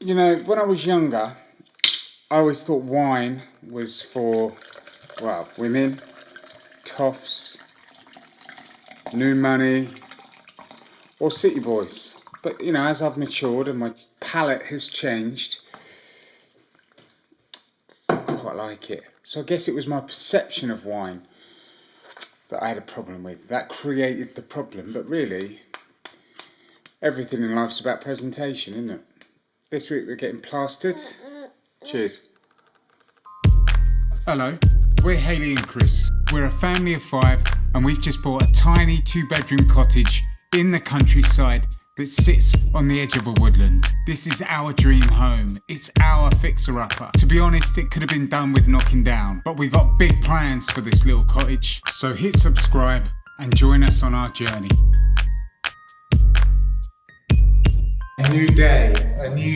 You know, when I was younger, I always thought wine was for, well, women, toffs, new money, or city boys. But, you know, as I've matured and my palate has changed, I quite like it. So I guess it was my perception of wine that I had a problem with. That created the problem. But really, everything in life's about presentation, isn't it? This week we're getting plastered. Cheers. Hello, we're Hayley and Chris. We're a family of 5 and we've just bought a tiny 2-bedroom cottage in the countryside that sits on the edge of a woodland. This is our dream home. It's our fixer-upper. To be honest, it could have been done with knocking down, but we've got big plans for this little cottage. So hit subscribe and join us on our journey. A new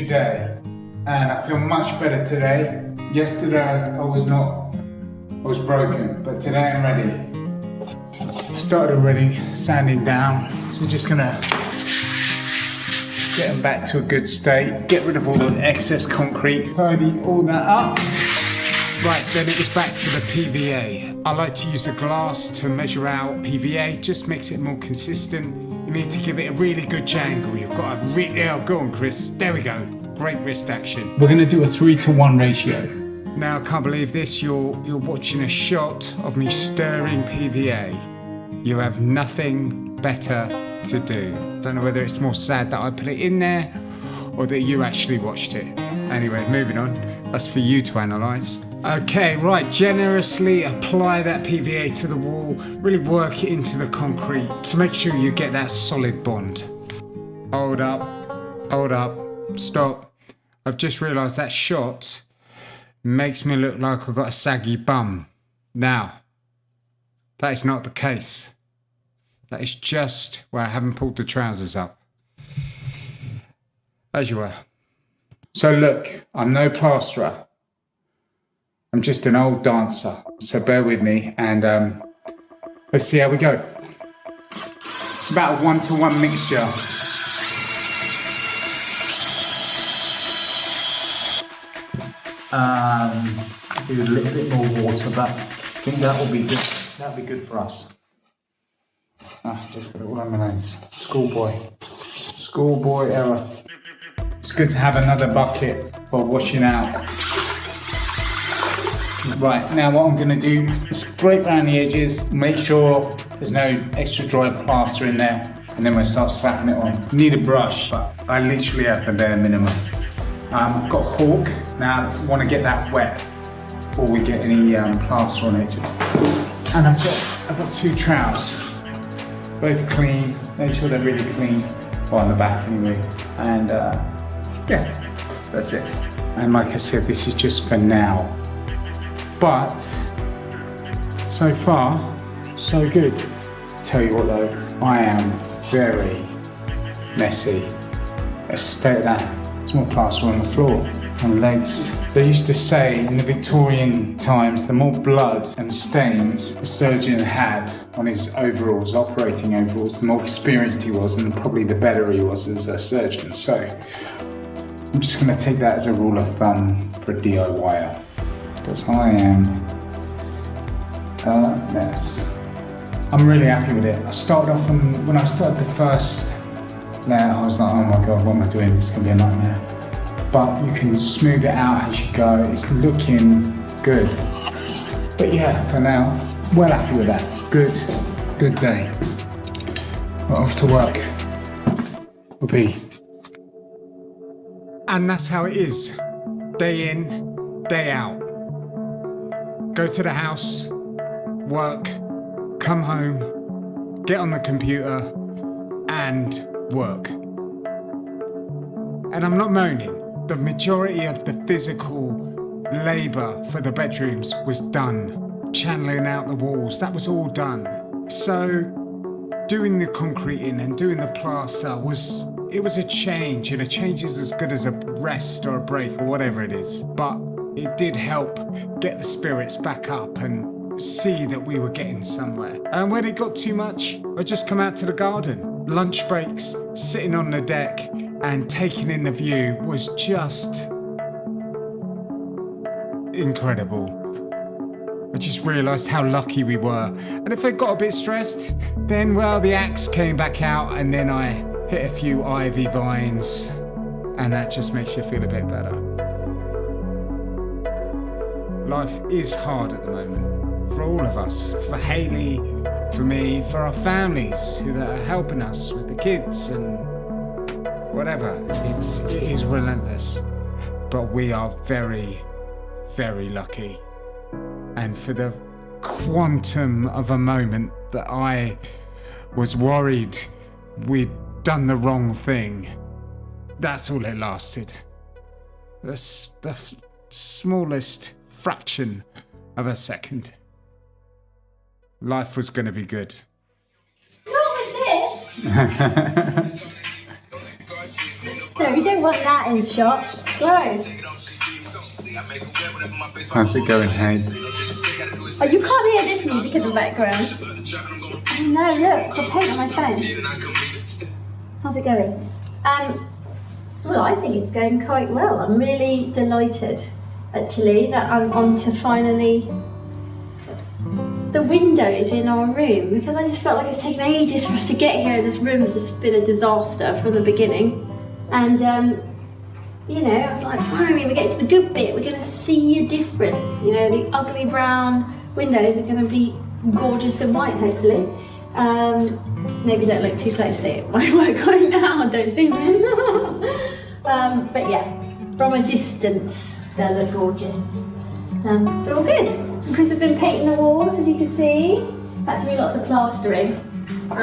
day, and I feel much better today. Yesterday I was broken, but today I'm ready. Started already sanding down, so just gonna get them back to a good state, get rid of all the excess concrete, tidy all that up. Right, then it was back to the PVA. I like to use a glass to measure out PVA, just makes it more consistent. You need to give it a really good jangle. You've got to go on, Chris. There we go. Great wrist action. We're going to do a 3-to-1 ratio. Now, I can't believe this. You're watching a shot of me stirring PVA. You have nothing better to do. Don't know whether it's more sad that I put it in there or that you actually watched it. Anyway, moving on. That's for you to analyse. Okay, right, generously apply that PVA to the wall, really work it into the concrete to make sure you get that solid bond. Hold up, stop. I've just realised that shot makes me look like I've got a saggy bum. Now, that is not the case. That is just where I haven't pulled the trousers up. As you were. So look, I'm no plasterer. I'm just an old dancer, so bear with me and let's see how we go. It's about a 1-to-1 mixture. Do a little bit more water, but I think that will be good. That'll be good for us. Just put it all on my nose. Schoolboy error. It's good to have another bucket for washing out. Right, now what I'm going to do is scrape around the edges, make sure there's no extra dry plaster in there, and then we'll start slapping it on. Need a brush, but I literally have the bare minimum. I've got a cork. Now I want to get that wet before we get any plaster on it. And I've got 2 trowels, both clean. Make sure they're really clean, well, on the back anyway. And yeah, that's it. And like I said, this is just for now. But so far, so good. Tell you what though, I am very messy. Let's stay at that. There's more plaster on the floor, on legs. They used to say in the Victorian times, the more blood and stains the surgeon had on his overalls, operating overalls, the more experienced he was and probably the better he was as a surgeon. So I'm just going to take that as a rule of thumb for a DIYer. Because I am a mess. I'm really happy with it. I started off when I started the first layer, I was like, oh my god, what am I doing? It's going to be a nightmare. But you can smooth it out as you go. It's looking good. But yeah, for now, well happy with that. Good day. We're off to work. We'll be. And that's how it is. Day in, day out. Go to the house, work, come home, get on the computer and work. And I'm not moaning. The majority of the physical labour for the bedrooms was done. Channeling out the walls, that was all done. So doing the concreting and doing the plaster was a change, and a change is as good as a rest or a break or whatever it is. But it did help get the spirits back up and see that we were getting somewhere. And when it got too much, I just come out to the garden. Lunch breaks, sitting on the deck, and taking in the view was just incredible. I just realised how lucky we were. And if I got a bit stressed, then, well, the axe came back out and then I hit a few ivy vines, and that just makes you feel a bit better. Life is hard at the moment, for all of us, for Hayley, for me, for our families who are helping us with the kids and whatever. It is relentless, but we are very, very lucky. And for the quantum of a moment that I was worried we'd done the wrong thing, that's all it lasted. The smallest fraction of a second. Life was going to be good. Not with this. No, we don't want that in shot. Gross. How's it going, Hay? Oh, you can't hear this music in the background. Oh no, look, I've paint on my phone. How's it going? Well, I think it's going quite well. I'm really delighted, actually, that I'm on to finally the windows in our room, because I just felt like it's taken ages for us to get here. This room's just been a disaster from the beginning. And you know, I was like, finally we get to the good bit, we're going to see a difference. You know, the ugly brown windows are going to be gorgeous and white, hopefully. Maybe don't look too closely at my work right now, don't zoom in. But yeah, from a distance, they'll look gorgeous. So all good. And Chris has been painting the walls, as you can see. Had to do lots of plastering. But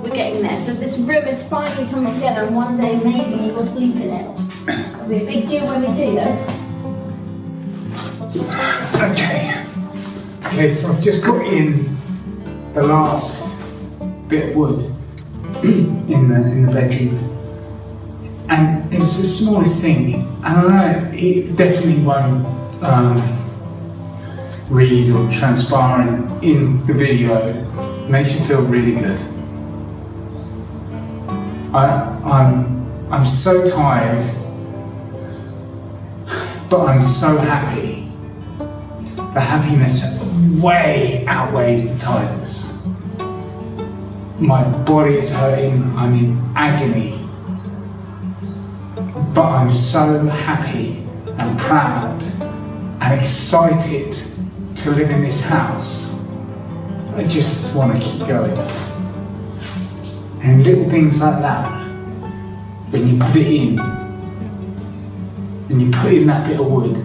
we're getting there. So this room is finally coming together, and one day maybe we'll sleep in it. It'll be a big deal when we do, though. Okay, so I've just got in the last bit of wood in the bedroom, and it's the smallest thing. And I know it definitely won't read or transpire in the video. It makes you feel really good. I'm so tired, but I'm so happy. The happiness way outweighs the tiredness. My body is hurting, I'm in agony, but I'm so happy and proud and excited to live in this house. I just want to keep going. And little things like that, when you put it in, and you put in that bit of wood,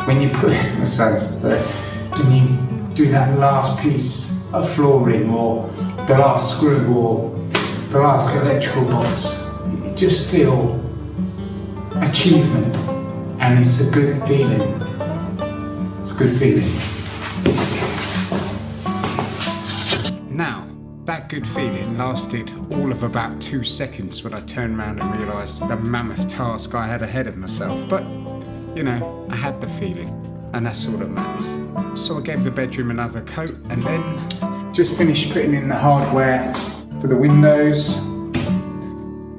when you put it, when you do that last piece of flooring, or the last screw, or the last electrical box, you just feel achievement, and it's a good feeling. It's a good feeling. Now, that good feeling lasted all of about 2 seconds when I turned around and realised the mammoth task I had ahead of myself. But, you know, I had the feeling, and that's all that matters. So I gave the bedroom another coat, and then just finished putting in the hardware for the windows,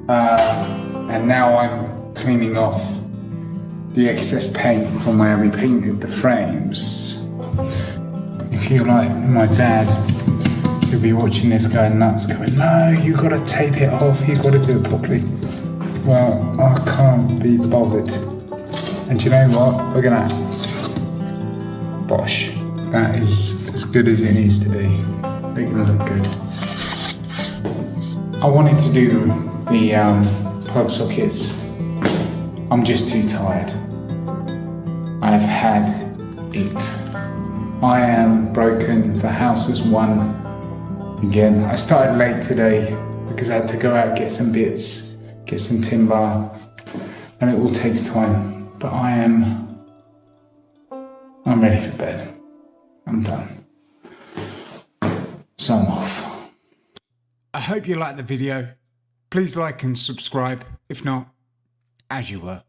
and now I'm cleaning off the excess paint from where we painted the frames. If you're like my dad, you'll be watching this going nuts, going, no, you gotta tape it off, you gotta do it properly. Well, I can't be bothered. And do you know what? Look at that. Bosh. That is as good as it needs to be. They're gonna look good. I wanted to do the plug sockets. I'm just too tired. I've had it. I am broken. The house has won again. I started late today because I had to go out and get some bits, get some timber, and it all takes time. But I'm ready for bed. I'm done. So I'm off. I hope you liked the video. Please like and subscribe. If not, as you were.